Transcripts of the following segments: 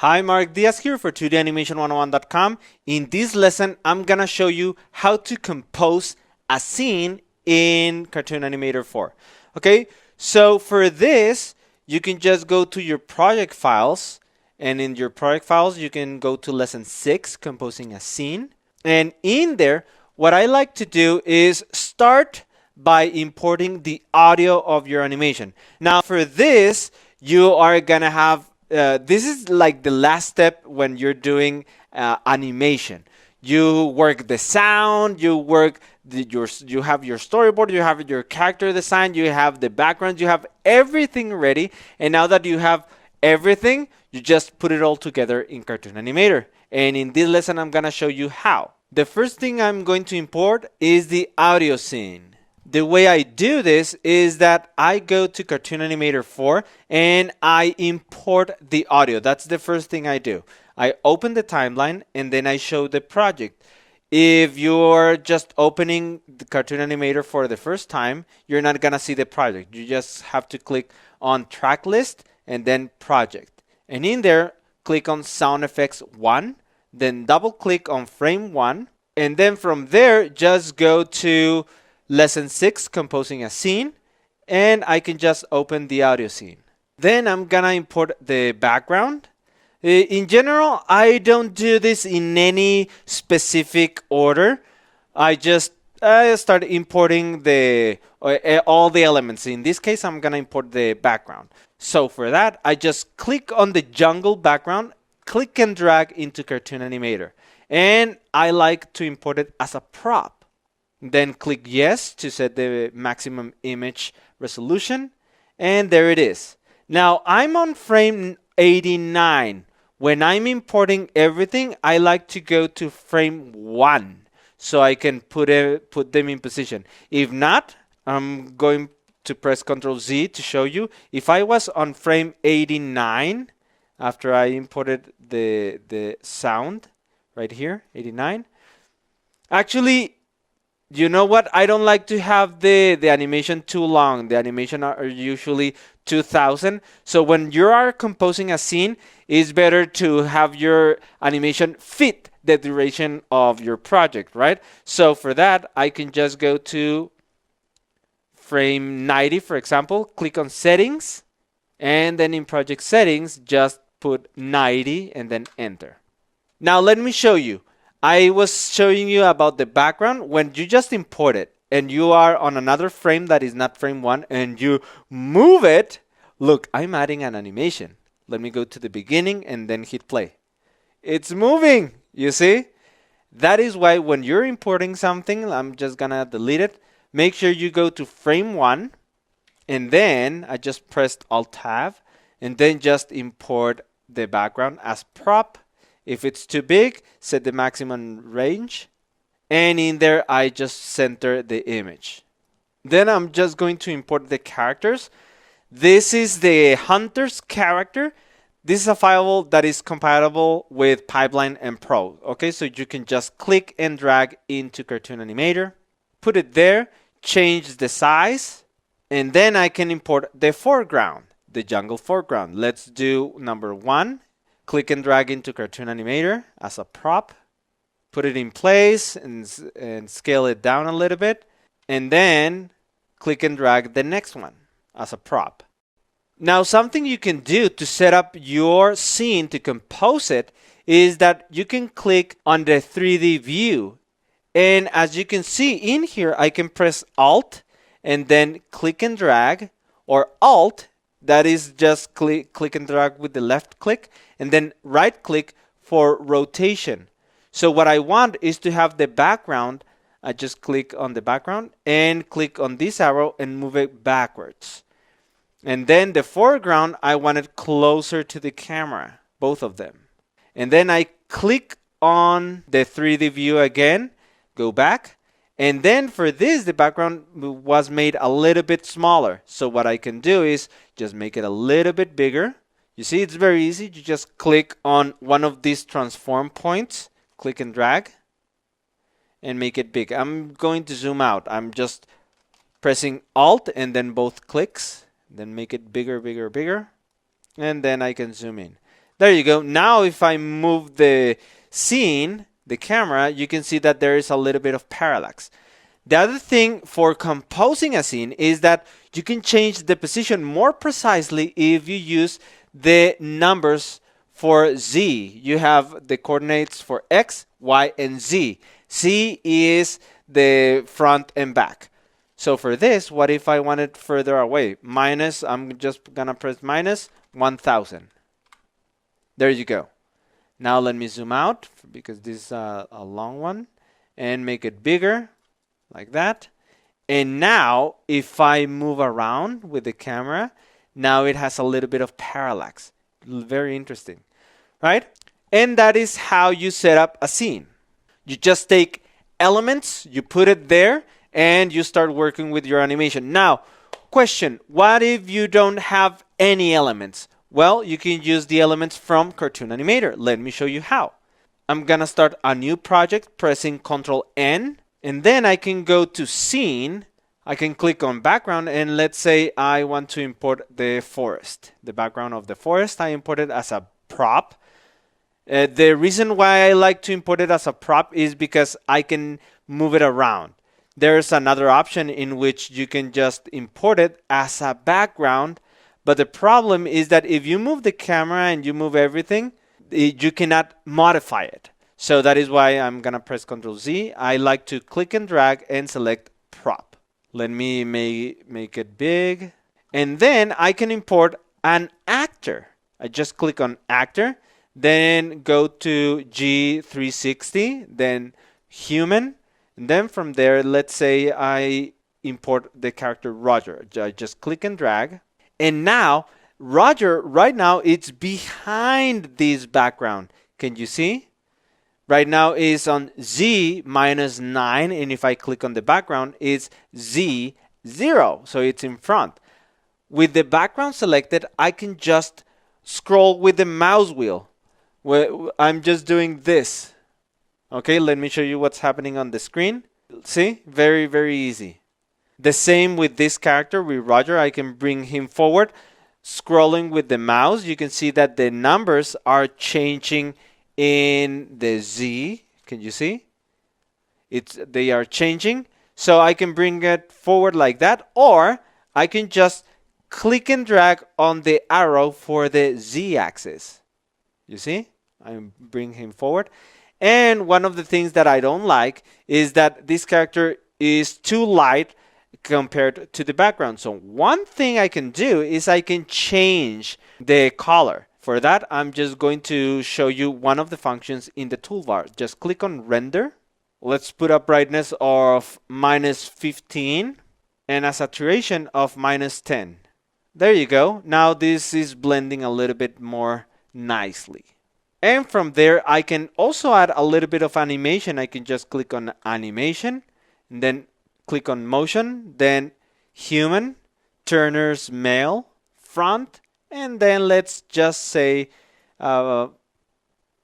Hi, Mark Diaz here for 2danimation101.com. In this lesson, I'm gonna show you how to compose a scene in Cartoon Animator 4. Okay, so for this, you can just go to your project files, and in your project files, you can go to lesson 6, composing a scene. And in there, what I like to do is start by importing the audio of your animation. Now, for this, you are gonna have this is like the last step when you're doing animation. You work the sound, you work you have your storyboard, you have your character design, you have the background, you have everything ready. And now that you have everything, you just put it all together in Cartoon Animator. And in this lesson, I'm gonna show you how. The first thing I'm going to import is the audio scene. The way I do this is that I go to Cartoon Animator 4 and I import the audio. That's the first thing I do. I open the timeline and then I show the project. If you're just opening the Cartoon Animator for the first time, you're not gonna see the project. You just have to click on track list and then project. And in there, click on sound effects 1, then double click on frame 1. And then from there, just go to lesson 6, composing a scene, and I can just open the audio scene. Then I'm gonna import the background. In general, I don't do this in any specific order. I just start importing all the elements. In this case, I'm gonna import the background. So for that, I just click on the jungle background, click and drag into Cartoon Animator. And I like to import it as a prop. Then click yes to set the maximum image resolution. And there it is. Now I'm on frame 89. When I'm importing everything, I like to go to frame 1 so I can put them in position. If not, I'm going to press Ctrl Z to show you. If I was on frame 89 after I imported the sound right here, 89, actually, you know what? I don't like to have the animation too long. The animation are usually 2000. So when you are composing a scene, it's better to have your animation fit the duration of your project, right? So for that, I can just go to frame 90, for example, click on settings, and then in project settings, just put 90 and then enter. Now let me show you. I was showing you about the background. When you just import it and you are on another frame that is not frame 1 and you move it, look, I'm adding an animation. Let me go to the beginning and then hit play. It's moving, you see? That is why when you're importing something, I'm just gonna delete it. Make sure you go to frame 1 and then I just pressed Alt-Tab and then just import the background as prop. If it's too big, set the maximum range. And in there, I just center the image. Then I'm just going to import the characters. This is the Hunter's character. This is a file that is compatible with Pipeline and Pro. Okay, so you can just click and drag into Cartoon Animator, put it there, change the size, and then I can import the foreground, the jungle foreground. Let's do number 1. Click and drag into Cartoon Animator as a prop. Put it in place and scale it down a little bit. And then click and drag the next one as a prop. Now something you can do to set up your scene to compose it is that you can click on the 3D view. And as you can see in here, I can press Alt and then click and drag, or Alt. That is just click and drag with the left click, and then right click for rotation. So what I want is to have the background. I just click on the background and click on this arrow and move it backwards. And then the foreground, I want it closer to the camera, both of them. And then I click on the 3D view again, go back. And then for this, the background was made a little bit smaller. So what I can do is just make it a little bit bigger. You see, it's very easy. You just click on one of these transform points, click and drag, and make it big. I'm going to zoom out. I'm just pressing Alt and then both clicks, then make it bigger, bigger, bigger. And then I can zoom in. There you go. Now if I move the scene, the camera, you can see that there is a little bit of parallax. The other thing for composing a scene is that you can change the position more precisely if you use the numbers for Z. You have the coordinates for X, Y, and Z. Z is the front and back. So for this, what if I want it further away? Minus, I'm just gonna press minus 1000. There you go. Now let me zoom out because this is a long one and make it bigger like that. And now if I move around with the camera, now it has a little bit of parallax. Very interesting, right? And that is how you set up a scene. You just take elements, you put it there, and you start working with your animation. Now, question, what if you don't have any elements? Well, you can use the elements from Cartoon Animator. Let me show you how. I'm gonna start a new project pressing Ctrl N, and then I can go to Scene. I can click on Background, and let's say I want to import the forest. The background of the forest, I import it as a prop. The reason why I like to import it as a prop is because I can move it around. There's another option in which you can just import it as a background, but the problem is that if you move the camera and you move everything, you cannot modify it. So that is why I'm gonna press Ctrl Z. I like to click and drag and select prop. Let me make it big. And then I can import an actor. I just click on actor, then go to G360, then human. And then from there, let's say I import the character Roger. I just click and drag. And now, Roger, right now, it's behind this background. Can you see? Right now is on Z -9. And if I click on the background, it's Z 0. So it's in front. With the background selected, I can just scroll with the mouse wheel. I'm just doing this. Okay, let me show you what's happening on the screen. See? Very, very easy. The same with this character, with Roger. I can bring him forward. Scrolling with the mouse, you can see that the numbers are changing in the Z. Can you see? They are changing. So I can bring it forward like that, or I can just click and drag on the arrow for the Z axis. You see? I bring him forward. And one of the things that I don't like is that this character is too light compared to the background. So one thing I can do is I can change the color. For that, I'm just going to show you one of the functions in the toolbar. Just click on render. Let's put a brightness of -15 and a saturation of -10. There you go. Now this is blending a little bit more nicely. And from there, I can also add a little bit of animation. I can just click on animation, and then click on motion, then human, Turner's male, front, and then let's just say the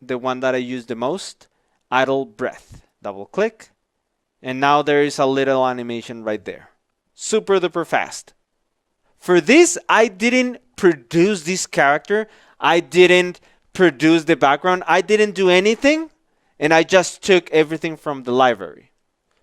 one that I use the most, idle breath. Double click, and now there is a little animation right there. Super duper fast. For this, I didn't produce this character. I didn't produce the background. I didn't do anything, and I just took everything from the library.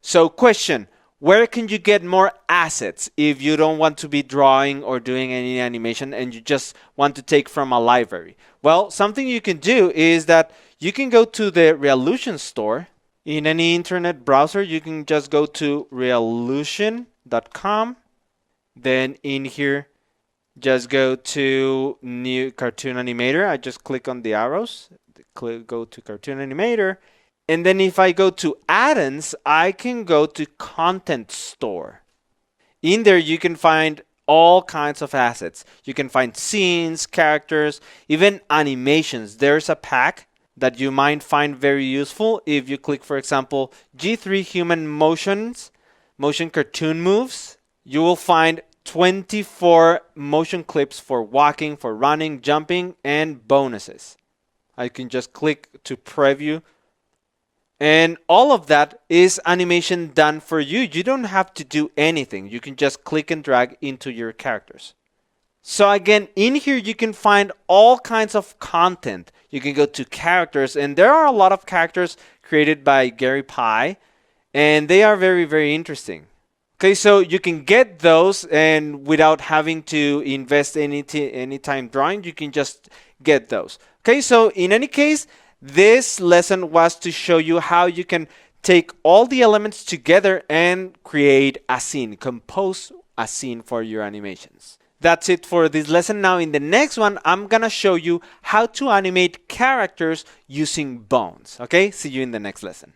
So question, where can you get more assets if you don't want to be drawing or doing any animation and you just want to take from a library? Well, something you can do is that you can go to the Reallusion store. In any internet browser, you can just go to reallusion.com. Then in here, just go to new Cartoon Animator. I just click on the arrows, go to Cartoon Animator. And then if I go to add-ins, I can go to Content Store. In there, you can find all kinds of assets. You can find scenes, characters, even animations. There's a pack that you might find very useful if you click, for example, G3 Human Motion Cartoon Moves. You will find 24 motion clips for walking, for running, jumping, and bonuses. I can just click to preview. And all of that is animation done for you. You don't have to do anything. You can just click and drag into your characters. So again, in here you can find all kinds of content. You can go to characters, and there are a lot of characters created by Gary Pye, and they are very, very interesting. Okay, so you can get those, and without having to invest any time drawing, you can just get those. Okay, so in any case, this lesson was to show you how you can take all the elements together and create a scene, compose a scene for your animations. That's it for this lesson. Now in the next one, I'm gonna show you how to animate characters using bones. Okay, see you in the next lesson.